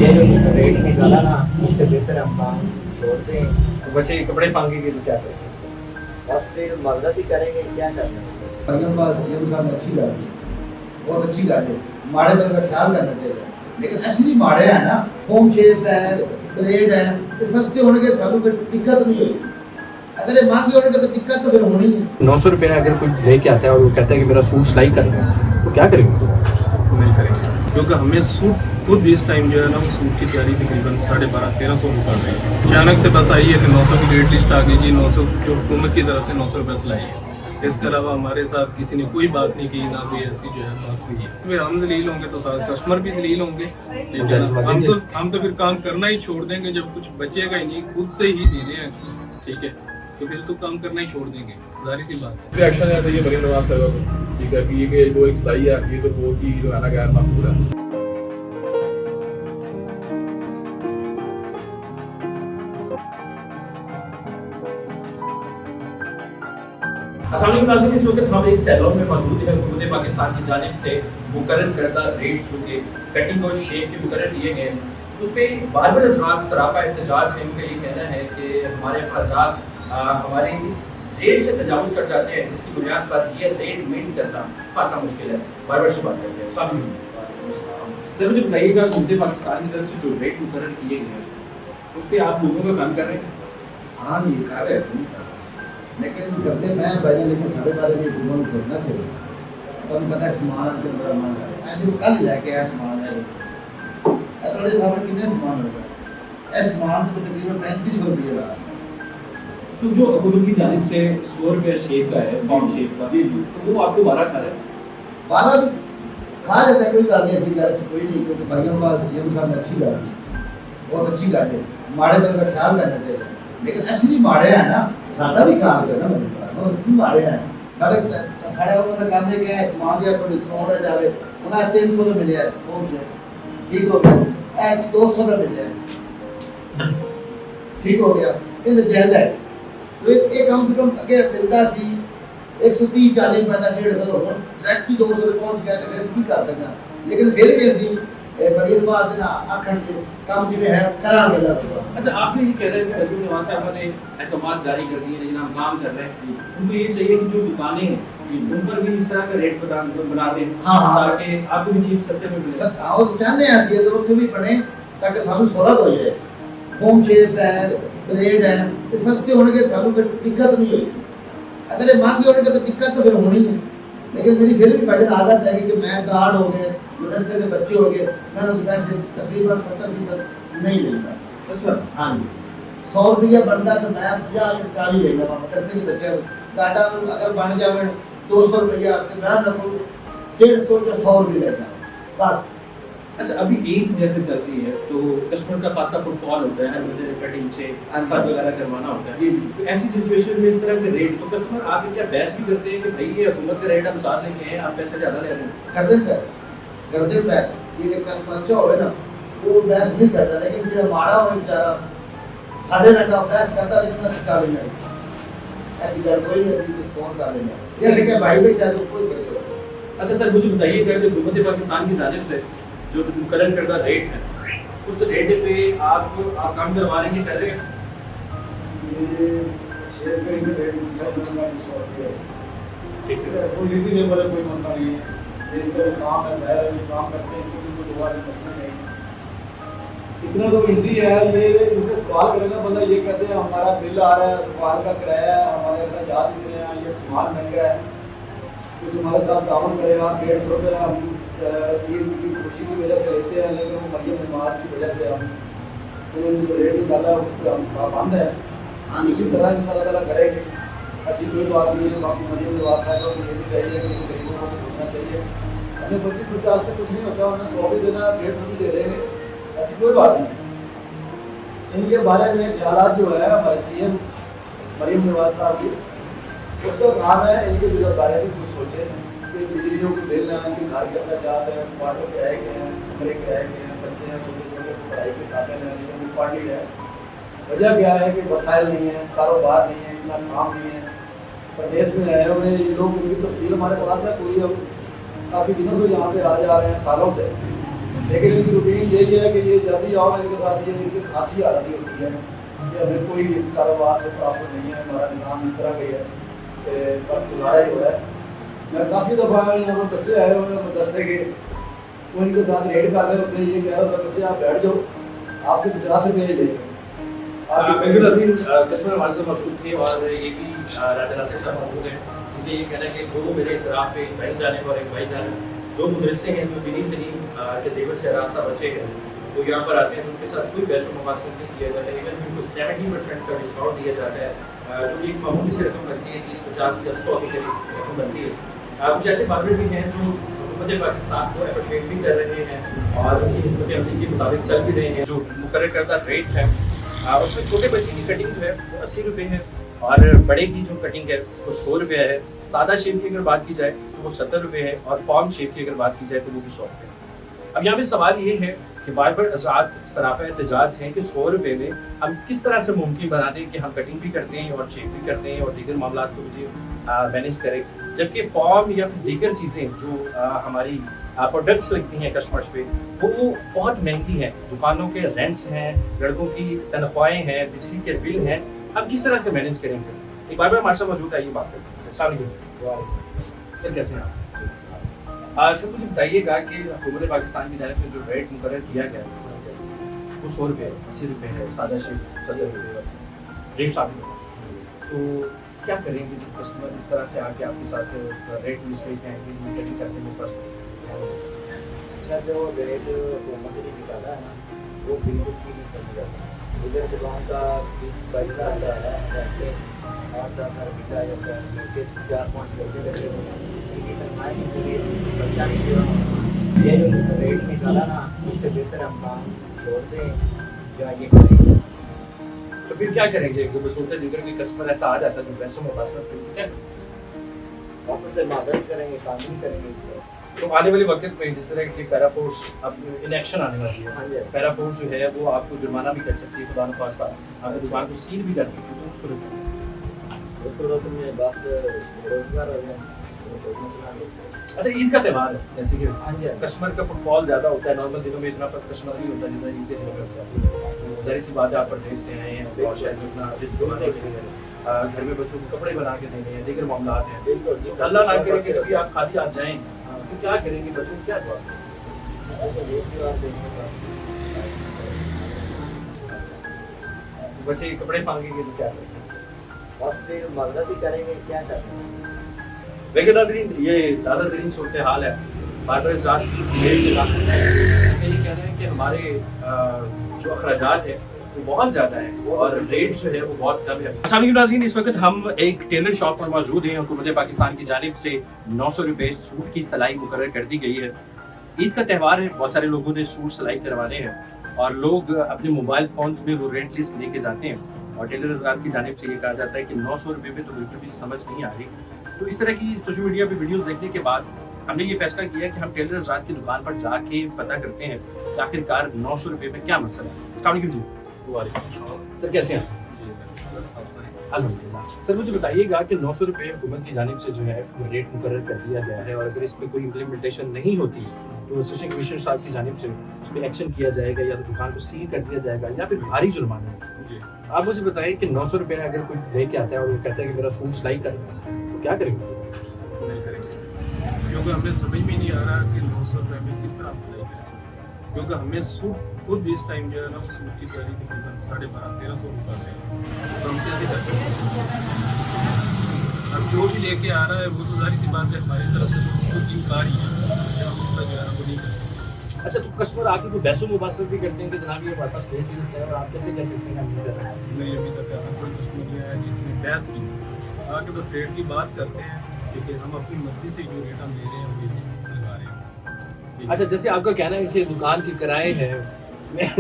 ये जो रेट निकाला ना उससे बेहतर हम काम छोड़ते हैं। तो बच्चे कपड़े मांगेंगे तो क्या करेंगे? बस फिर मदद ही करेंगे, क्या करना है। परियम बात जीएम साहब ने अच्छी बात की, बहुत अच्छी बात है। माड़े में का ख्याल करना चाहिए, लेकिन असली माड़े हैं ना, होम शेप है, ग्रेड है, ये सस्ते होने के सालों में दिक्कत नहीं होगी। अगर ये महंगे होने के तो दिक्कत तो फिर होनी है। 900 रुपये अगर कोई लेके आता है और वो कहता है कि मेरा सूट सिलाई करना है, तो क्या करेंगे? नहीं करेंगे, क्योंकि हमें सूट खुद इस टाइम जो है ना वो सूट की तैयारी तकरीबन 1250-1300 में कर रहे हैं। अचानक से बस आई है कि 900 की रेट लिस्ट आ गई जी, 900 जो हुकूमत की तरफ से 900 रुपये सिलाई है। इसके अलावा हमारे साथ किसी ने कोई बात नहीं की, ना कोई ऐसी जो है बात हुई है। फिर हम जलील होंगे तो साथ कस्टमर भी जलील होंगे। हम तो फिर काम करना ही छोड़ देंगे जब कुछ बचेगा ही नहीं, खुद से ही दे रहे हैं, ठीक है, तो फिर तो काम करना ही छोड़ देंगे, जाहिर सी बात है। एक्शन है ये मरीम नवाज साहब, ठीक है, कि ये जो एक सिलाई है ये तो बहुत ही जो है ना गैर मकबूल है। अस्सलाम वालेकुम। इस वक्त हम एक सैलून में मौजूद हैं। हुकूमत पाकिस्तान की जानिब से मुकर्रर करदा रेट्स जो कि कटिंग और शेव के मुकर्रर किए गए हैं, उस पर बार-बार अफराद सरापा एहतजाज है। उनका ये कहना है कि हमारे अखराजात हमारे इस रेट से तजावुज़ कर जाते हैं, जिसकी बुनियाद पर ये रेट मेंटेन करना खासा मुश्किल है। बार-बार से बात करते हैं। सर मुझे बताइएगा, हुकूमत पाकिस्तान की तरफ से जो रेट मुकर्रर किए गए हैं उस पर आप लोगों का काम कर रहे हैं? हाँ ये कार्य है, लेकिन करते मैं भाई, लेकिन साढ़े 12 बजे घूमन सोचना चाहिए। तो हम पता है सामान के बड़ा महंगा है, जो कल लेके आया सामान है थोड़े सामान कितने सामान होगा, इस सामान तो तकरीबन 3500 रुपये रहा। तो जो हुकूमत की जानिब से 100 रुपये शेप का है, फॉर्म शेप का, तो वो आपको 12 खा रहे हैं? 12 खा लेते हैं, कोई बात नहीं, ऐसी गल कोई नहीं, क्योंकि परियम बात जीएम साहब ने अच्छी बात की, बहुत अच्छी बात है। माड़े में का ख्याल करना चाहिए, लेकिन असली माड़े हैं ना, साडा भी काम करना मतलब असली माड़े हैं। साढ़े खड़े होने का काम क्या है, सामान दिया तो डिस्काउंट है जावे, उन्हें 300 में मिले है, ठीक हो गया, 200 में मिले है, ठीक हो गया, इन जेल है। तो एक कम से कम अगे मिलता सी 130-40 रुपए का 150 हो, डायरेक्ट 200 में पहुंच गया तो वैसे भी कर सकना। लेकिन फिर भी ऐसी मरीम बात ना आखन के काम जिम्मे है करा मिला। अच्छा, आपने ये कह रहे हैं कि मरीम नवाज साहब ने अहकामात जारी कर दिए, लेकिन हम काम कर रहे हैं, उनको ये चाहिए कि जो दुकानें हैं उन पर भी इस तरह का रेट बना दें, ताकि आपको भी चीज सस्ते में मिले। सर और चाहते हैं ऐसी अगर उत्थे भी बने ताकि सानू सहूलत हो जाए। होम शेप है, ग्रेड है, ये सस्ते होने के सानू फिर दिक्कत नहीं होगी। अगर ये महंगे होने के तो दिक्कत तो फिर होनी है। लेकिन मेरी फिर भी पहले आदत है कि मैं गार्ड हो गए, मदरसे के बच्चे हो गए, मैं उनके पैसे तकरीबन 70% नहीं लेता। अच्छा, हाँ जी, 100 रुपया बनता तो मैं 50-40 लेगा। मदरसे के बच्चे डाटा अगर बन जाए 200 रुपया तो मैं 150 या 100 रुपये लेता बस। अच्छा, अभी ईद जैसे चल रही है तो कस्टमर का खासा फुटफॉल होता है, हर बंदे कटिंग से अनपढ़ वगैरह करवाना होता है। तो ऐसी सिचुएशन में इस तरह के रेट तो कस्टमर आगे क्या बहस भी करते हैं कि भाई ये हुकूमत का रेट हम साथ लेके हैं, आप पैसे ज़्यादा ले रहे हैं? करते पैस ये कस्टमर अच्छा हो ना वो बहस नहीं करता, लेकिन जो माड़ा हो बेचारा साढ़े रंगा बहस करता, लेकिन अच्छा लेना ऐसी गल कोई नहीं, डिस्काउंट कर लेना जैसे कि भाई बेटा उसको ही। अच्छा सर, मुझे बताइएगा कि हुकूमत पाकिस्तान की जानिब से जो मुकर्रर करदा रेट है, उस रेट पे आप काम करवा रहे हैं, कर रहे हैं? ये शेयर कहीं से रेट पूछा उन्होंने 100 रुपये, ठीक है, कोई रीजनेबल है, कोई मसला नहीं है। ये इनका काम है, ज़ाहिर है काम करते हैं तो उनको दुआ नहीं मसला नहीं। इतना तो ईजी है, ये इनसे सवाल करें ना, बंदा ये कहते हैं हमारा बिल आ रहा है, दुकान का किराया है, हमारे अखराजात इतने हैं, ये सामान महंगा है, कुछ हमारे साथ ताउन करेगा, 150 रुपये हम ईद की खुशी की वजह से लेते हैं, लेकिन वो मरियम नवाज की वजह से हम उन्होंने जो रेट निकाला उस पर हम पाबंद है। हम इसी तरह इंशाअल्लाह ताला करेंगे, ऐसी कोई बात नहीं है। बाकी मरियम नवाज साहब को ये भी चाहिए कि गरीबों को सोचना चाहिए, हमें 25-50 से कुछ नहीं होता, उन्हें 100 भी देना, 150 भी दे देंगे, ऐसी कोई बात नहीं। इनके बारे में ख्याल जो है हमारे CM मरियम नवाज साहब की, उसका काम है इनके बारे में कुछ सोचें कि बिजलियों के बिल हैं, उनके घर के अखराजात हैं, वाटर किराए के हैं, कमरे किराए के हैं, बच्चे हैं छोटे छोटे पढ़ाई के खाते हैं, लेकिन पार्टी है। वजह क्या है कि वसाइल नहीं है, कारोबार नहीं है, इतना काम नहीं है। प्रदेश में आए हुए ये लोग, इनकी तफसील हमारे पास है पूरी, हम काफ़ी दिनों से यहाँ पे आ जा रहे हैं, सालों से। लेकिन इनकी रूटीन यही है कि ये जब भी आओ इनके साथ ये इनकी खासी हालत ही होती है कि हमें कोई इस कारोबार से प्रॉफिट नहीं है, हमारा निज़ाम इस तरह का ही है कि बस गुजारा ही हो रहा है। मैं काफ़ी दफ़ा यहाँ पर बच्चे आए हुए हैं मदरसे के, वो इनके साथ रेड कर रहे होते हैं, ये कह रहा होता है बच्चे आप बैठ जाओ, आपसे 50 रुपये लेंगे। बिल्कुल अजीम कस्टमर हमारे साथ मौजूद थे और ये भी राजा नासिर साहब मौजूद हैं। मुझे ये कहना है कि दो मेरे इतराफ़ पे एक भाई जाने और एक भाई जाने, दो मदरसे हैं जो दिनी के जेवर से रास्ता बचे हैं, वो यहाँ पर आते हैं, उनके साथ कोई बैश मुबासत नहीं किया जाता है। इवन उनको 70% का डिस्काउंट दिया जाता है, जो कि एक मामूली से रकम बनती है, 30-50 या 100 की रकम बनती है। कुछ ऐसे बार्बर भी हैं जो हुकूमत पाकिस्तान को अप्रिशिएट भी कर रहे हैं और उनकी हुकूमत अमली के मुताबिक चल भी रहे हैं। जो मुकर्रर करदा रेट है उसमें छोटे बच्चे की कटिंग जो है वो 80 रुपये है और बड़े की जो कटिंग है वो 100 रुपये है। सादा शेप की अगर बात की जाए तो वो 70 रुपये है और फॉर्म शेप की अगर बात की जाए तो वो भी 100 रुपये है। अब यहाँ पे सवाल ये है कि बार्बर आज़ाद सराफा एहतजाज हैं कि 100 रुपये में हम किस तरह से मुमकिन बना दें कि हम कटिंग भी करते हैं और शेप भी करते हैं और दीगर मामला को मुझे मैनेज करें, जबकि फॉर्म या दीगर चीज़ें जो हमारी प्रोडक्ट्स लगती हैं कस्टमर्स पे वो बहुत महंगी हैं। दुकानों के रेंट्स हैं, लड़कों की तनख्वाहें हैं, बिजली के बिल हैं, हम किस तरह से मैनेज करेंगे? एक बार हमारे साथ मौजूद है, ये बात करते हैं। सर कैसे हैं आप? सर मुझे बताइएगा कि हुकूमत पाकिस्तान की जानिब से जो रेट मुकर्रर किया गया है वो 100 रुपये 80 रुपये है, सादा शेप 70 रुपये रेट शामिल है, तो क्या करेंगे जो कस्टमर इस तरह से आके आपके साथ रेट मिस्टेक हैं कि मीटिंग करने में फर्स्ट अच्छा जो रेट हुकूमत ने निकाला है ना वो बिल्कुल भी नहीं समझ आता। उधर दुकान का 20-22 हज़ार है, 8-10 बिका जाता है, 4-5 करके लगे हुए हैं, इनकी तनख्वाह की पूरी बच्चा नहीं दे रहा। ये जो रेट निकाला ना उससे बेहतर हम काम छोड़ दें या ये करें। तो फिर क्या करेंगे? बसूरत जिगर के कस्टमर ऐसा आ जाता है तो पैसों में पास क्या वापस से मादर करेंगे, काम नहीं करेंगे। तो आने वाले वक्त में जिस तरह की पैरा फोर्स अब इन एक्शन आने वाली हाँ जी। है, पैरा फोर्स जो है वो आपको जुर्माना भी कर सकती है, खुदा न खास्ता अगर दुकान को सील भी कर सकती है, तो उस सूरत में बस रोजगार हो जाए। अच्छा ईद का त्यौहार है, जैसे कि हाँ जी। कस्टमर का फुटफॉल ज़्यादा होता है, नॉर्मल दिनों में इतना पर कस्टमर नहीं होता जितना ईद के दिनों में होता है। तो जाहिर सी बात है आप परदेश से आए हैं और शायद अपना रिस्क बनाने के लिए घर में बच्चों को कपड़े बना के देने हैं, दीगर मामला हैं। बिल्कुल अल्लाह ना करे कि कभी आप खाली हाथ जाएँ तो क्या करेंगे? बच्चों को क्या जवाब बच्चे कपड़े मांगेंगे तो क्या करेंगे? बस फिर मदद ही करेंगे, क्या करेंगे। लेकिन नाज़रीन ये ज़्यादा तरीन सूरत हाल है बार्बर ज़ात की रेट से लाख ये कहना है कि हमारे जो अखराजात है वो बहुत ज़्यादा है और रेट जो है वो बहुत कम है। अस्सलाम वालेकुम नाज़रीन, इस वक्त हम एक टेलर शॉप पर मौजूद हैं। हुकूमत पाकिस्तान की जानिब से 900 रुपये सूट की सिलाई मुकर्रर कर दी गई है। ईद का त्यौहार है, बहुत सारे लोगों ने सूट सिलाई करवाने हैं और लोग अपने मोबाइल फ़ोन्स में वो रेट लिस्ट लेके जाते हैं और टेलर हज़रात की जानिब से ये कहा जाता है कि 900 रुपये में तो बिल्कुल भी समझ नहीं आ रही। तो इस तरह की सोशल मीडिया पे वीडियोस देखने के बाद हमने ये फैसला किया कि हम टेलर हज़रात की दुकान पर जाके पता करते हैं कि आखिरकार 900 रुपये में क्या मसला है। अस्सलाम वालेकुम जी। सर कैसे हैं? अल्हम्दुलिल्लाह। सर मुझे बताइएगा कि 900 रुपये हुकूमत की जानिब से जो है वो रेट मुकर्रर कर दिया गया है और अगर इस पर कोई इम्प्लीमेंटेशन नहीं होती तो एसोसिएशन कमिश्नर साहब की जानिब से उस पर एक्शन किया जाएगा या तो दुकान को सील कर दिया जाएगा या फिर भारी जुर्माना है। आप मुझे बताइए कि 900 रुपये अगर कोई लेके आता है और वो कहता है कि मेरा सूट सिलाई करना है तो क्या करेंगे? नहीं करेंगे क्योंकि हमें समझ में नहीं आ रहा कि 900 रुपये में किस तरह सिलाई करें, क्योंकि हमें सूट खुद भी इस टाइम जो है ना सूट की तैयारी तकरीबन 1250-1300 रुपये है, तो हम कैसे कर सकते हैं? अब जो भी लेके आ रहा है वो तो जाहिर सी बात है हमारी तरफ से तो उसको इनकार ही है, हम उसका जो है ना वो नहीं कर सकते। अच्छा तो कस्टमर आके कोई बहसों मुबासरत भी करते हैं कि जनाब ये हमारे पास रेट लिस्ट है और आप कैसे कह सकते हैं हम नहीं कर रहे हैं? नहीं अभी तक ऐसा कोई कस्टमर जो है जिसने बहस की आके बस रेट की बात करते हैं, क्योंकि हम अपनी मर्जी से जो रेट हम दे रहे हैं वो लगा रहे हैं। अच्छा जैसे आपका कहना है कि दुकान के किराए हैं,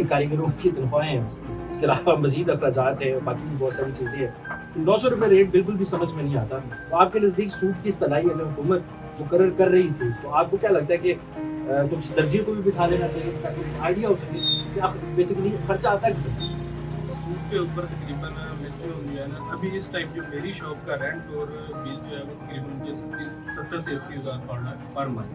कारीगरों की तनख्वाहें हैं, इसके अलावा मजीद अखराजात है, बाकी भी बहुत सारी चीज़ें हैं, 900 रुपये रेट बिल्कुल भी समझ में नहीं आता। तो आपके नज़दीक सूट की सिलाई अगर हुकूमत मुकर्रर कर रही थी तो आपको क्या लगता है कि कुछ दर्जी को भी बिठा लेना चाहिए ताकि आइडिया हो सके कि आप बेसिकली खर्चा आता है सूट के ऊपर तकरीबन जो है ना अभी इस टाइम जो मेरी शॉप का रेंट और बिल जो है वो तकरीबन मुझे 70 से 80 हज़ार पड़ रहा है पर मंथ।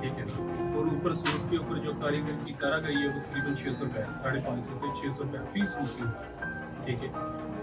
ठीक है ना। और ऊपर सूट के ऊपर जो कारीगर की कारागरी है वो तकरीबन 600 रुपये, 550 से 600 रुपये फी सूट की होता है, ठीक है।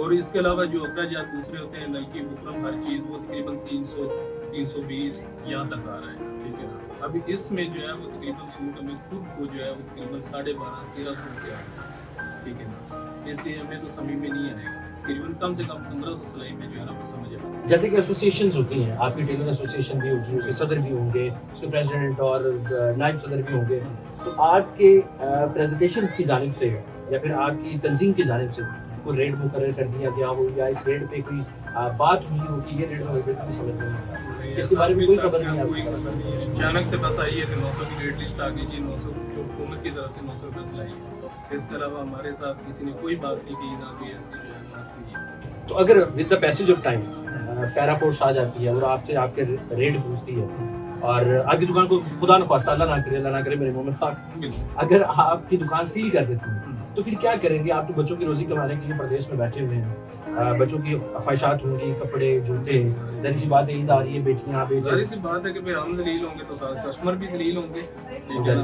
और इसके अलावा जो अखराजात दूसरे होते हैं नलकी बुकरम हर चीज़ वो तकरीबन 300 320 यहाँ तक आ रहा है, ठीक है ना। अभी इसमें जो है वो तकरीबन सूट हमें खुद को जो है वो तकरीबन 12,500-1300 रुपये आ रहा है, ठीक है ना। इसलिए हमें तो समझ में नहीं आएगा, तकरीबन कम से कम 1500 सिलाई में जो है ना वो समझ आएगा। जैसे कि एसोसिएशंस होती हैं, आपकी टेलर एसोसिएशन भी होगी, उसके सदर भी होंगे, उसके प्रेसिडेंट और नायब सदर भी होंगे, तो आपके प्रेजेंटेशंस की जानिब से या फिर आपकी तंजीम की जानिब से कोई रेट मुकर्रर कर दिया गया हो या इस रेट पे कोई बात हुई हो कि ये रेट हमें बिल्कुल समझ नहीं आता, इसके बारे में कोई खबर नहीं कोई आपको? खबर नहीं है। अचानक से बस आई है कि 900 की रेट लिस्ट आ गई जी, 900 जो हुकूमत की तरफ से 900 रुपये सिलाई है। इसके अलावा हमारे साथ किसी ने कोई बात नहीं की, ना कोई ऐसी जो है बात हुई है। तो अगर with the passage of time पैरा फोर्स आ जाती है और आपसे आपके रेट पूछती है और आपकी दुकान को खुदा न खास्ता अल्लाह ना करे मेरे मुंह में खाक, अगर आपकी दुकान सील कर देती है तो फिर क्या करेंगे? आप तो बच्चों की रोजी कमाने के लिए प्रदेश में बैठे हुए हैं, बच्चों की ख्वाहिशात होंगी, कपड़े जूते, जाहिर सी बात है ईद आ रही है, बेटियां जाहिर सी बात है कि फिर हम जलील होंगे तो साथ कस्टमर भी जलील होंगे, ठीक है ना।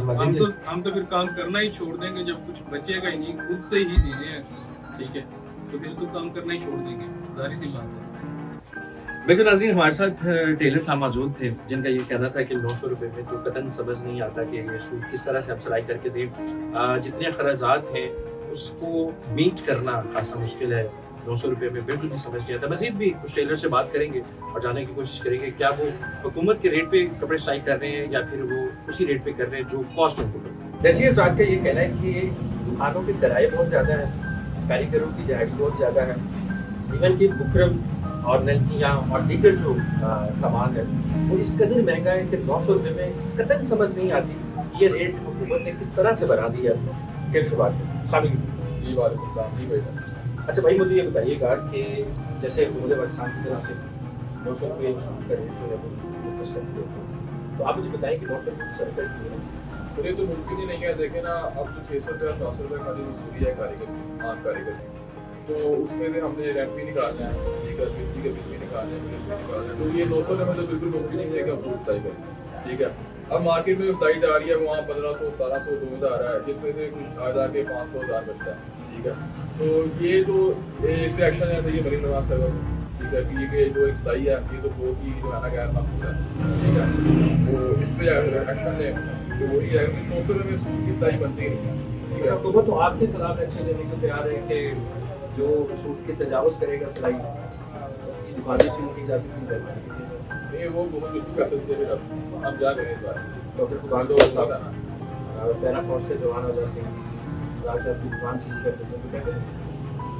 हम तो फिर काम करना ही छोड़ देंगे जब कुछ बचेगा ही नहीं, खुद से ही देने हैं, ठीक है, तो फिर तो काम करना ही छोड़ देंगे, जाहिर सी बात है। बिल्कुल नाज़रीन, हमारे साथ टेलर साहब मौजूद थे जिनका ये कहना था कि 900 रुपये में तो कतन समझ नहीं आता कि ये सूट किस तरह से आप सिलाई करके दें, जितने अखराजात हैं उसको मीट करना खासा मुश्किल है, 900 रुपये में बिल्कुल भी समझ नहीं आता। मज़ीद भी कुछ टेलर से बात करेंगे और जानने की कोशिश करेंगे क्या वो हुकूमत के रेट पे कपड़े सिलाई कर रहे हैं या फिर वो उसी रेट पे कर रहे हैं जो कॉस्ट उनको। जैसे साथ का ये कहना है कि दुकानों के किराए बहुत ज़्यादा है, कारीगरों की दिहाड़ी बहुत ज़्यादा है, इवन कि बुकरम और नलकियाँ और दीगर जो सामान है वो इस कदर महंगा है कि 900 रुपये में कतई समझ नहीं आती ये रेट हुकूमत ने किस तरह से बढ़ा दिया है। फिर से बात है जी भाई। अच्छा भाई, मुझे ये बताइएगा कि जैसे हुकूमत पाकिस्तान की तरफ से 900 रुपये का रेट जो है वो फोकस करती है, तो आप मुझे बताएं कि 900 रुपये सरकार की है तो ये तो मुमकिन ही नहीं है। देखें ना, अब तो 600 रुपया 700 रुपये खाली मजदूरी है कारीगर की, आम कारीगर की, तो उसमें से हमने रेंट भी निकालना है, ठीक है, बिजली का बिल भी निकालना है, बिल भी निकालना है, तो ये 900 रुपये में तो बिल्कुल मुमकिन ही नहीं है कि आप उठाई करें, ठीक है। अब मार्केट में उठाई जा रही है वहाँ 1500 1700 2000 है, जिसमें से कुछ आधा के 500 1000 बचता है, ठीक है। तो ये तो इस पर एक्शन है, तो ये मरीन नवाज साहब, ठीक है, कि ये जो एक सिलाई है ये तो बहुत ही जो है ना गैर मकबूल है, ठीक है, तो इस पर एक्शन है तो वही है। 900 रुपये में सूट की सिलाई बनती ही नहीं है, ठीक है। हुकूमत तो आपके खिलाफ एक्शन लेने को तैयार है कि जो सूट की तजावुज़ करेगा सिलाई उसकी दुकानें सील की जा सकती है। ये वो बहुत कुछ कर सकते हैं, फिर हम क्या करें इस बार, तो फिर दुकान तो तो होता ना पैरा फोर्स के जवान आ जाते हैं, रात आपकी दुकान सील कर देते हैं, तो क्या करें?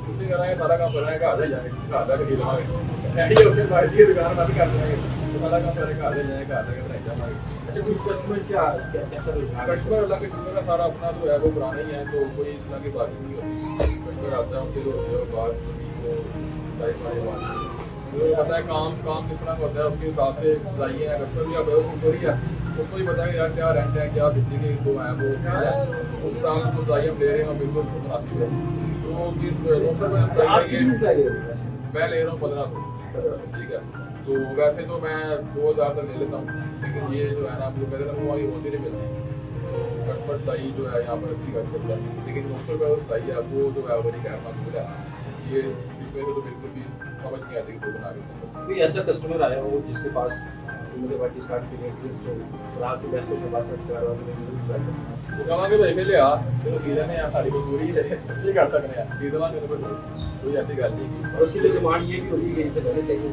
कुछ नहीं कराएंगे, सारा काम कराएंगे, घर ले जाएंगे, घर जाके दे देंगे, ऐडी होके भाई की दुकान बंद कर देंगे, तो सारा काम करेंगे, घर ले जाएंगे, घर जाके बनाई जाएंगे। अच्छा, कोई कस्टमर कैसा रुझान? कस्टमर अल्लाह के शुक्र का सारा अपना जो है वो पुराना ही है, तो कोई इस तरह की बात नहीं होती। कस्टमर आता है उनसे जो बात तो लाइफ वाली बात तो पता है काम किस तरह का होता है, उसके हिसाब से सिलाई है। कस्टमर भी अब थोड़ी है, उसको ही पता है कि यार क्या रेंट है, क्या बिजली के जो है वो क्या है, उस हिसाब से सिलाई हम ले रहे हैं बिल्कुल मुनासिब है। तो फिर 900 रुपये मैं ले रहा हूँ 1500, ठीक है। तो वैसे तो मैं 2000 तक ले लेता हूँ, लेकिन ये जो है ना जो कहते हैं ना वो वाली होती नहीं मिलती, तो कस्टमर सिलाई जो है यहाँ पर अच्छी कर सकता है, लेकिन 900 रुपये जो सिलाई है वो जो है बड़ी गैर मकबूल है। ये इसमें तो बिल्कुल भी समझ नहीं आती कि बना के कोई ऐसा कस्टमर आया हो जिसके पास हुकूमत पाकिस्तान की रेट जो रात के पैसे के पास करवा तो कहेंगे भाई पहले आ चलो सीजन है सारी मजबूरी है, ये कर सकते हैं सीजन के ऊपर कोई ऐसी गल नहीं। और उसके लिए डिमांड ये भी होगी कि इनसे लेने चाहिए,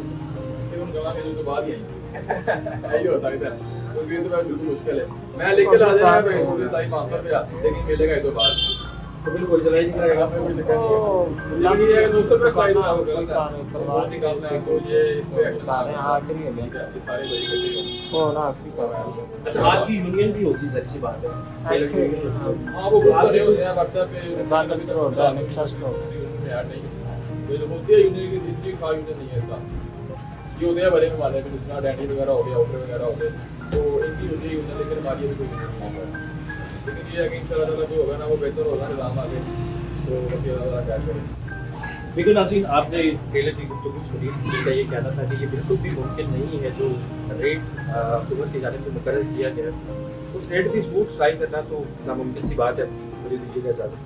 फिर उन कहेंगे जो तो बाद ही यही हो सकता है, क्योंकि ये तो बिल्कुल मुश्किल है। मैं लिख के ला देना है भाई पूरे 500 रुपया, लेकिन मिलेगा ये तो बाद तो बिल्कुल कोई सिलाई नहीं करेगा, कोई दिक्कत नहीं है। लेकिन ये 900 रुपये सिलाई तो आपको गलत है, और निकालना है तो ये इस पे एक्शन लाने आखिरी है, ये सारे वही करते वो ना आखिरी का अच्छा आपकी यूनियन भी होगी, जाहिर सी बात है, टेलर यूनियन होती है। हाँ वो ग्रुप बने होते हैं व्हाट्सएप पे, बात अभी तो होता है निक्शा से यूनियन में ऐड नहीं, तो जो होती है यूनियन की जितनी खास यूनियन नहीं है इसका, ये होते हैं बड़े में वाले भी, जिसना डैडी वगैरह हो गया, ऑपरे वगैरह हो गए, तो इनकी होती है यूनियन, लेकिन हमारी अभी कोई यूनियन नहीं है। लेकिन ये है कि इंशाल्लाह ताला जो होगा ना वो बेहतर होगा निज़ाम आगे, तो बस ये ज़्यादा क्या करें। बिल्कुल नाज़रीन, आपने टेलर की गुफ्तगू सुनी, जिनका ये कहना था कि ये बिल्कुल भी मुमकिन नहीं है जो रेट हुकूमत की जानिब से मुकर्रर किया गया, उस रेट की सूट सिलाई करना तो नामुमकिन सी बात है। मुझे दीजिएगा इजाज़त।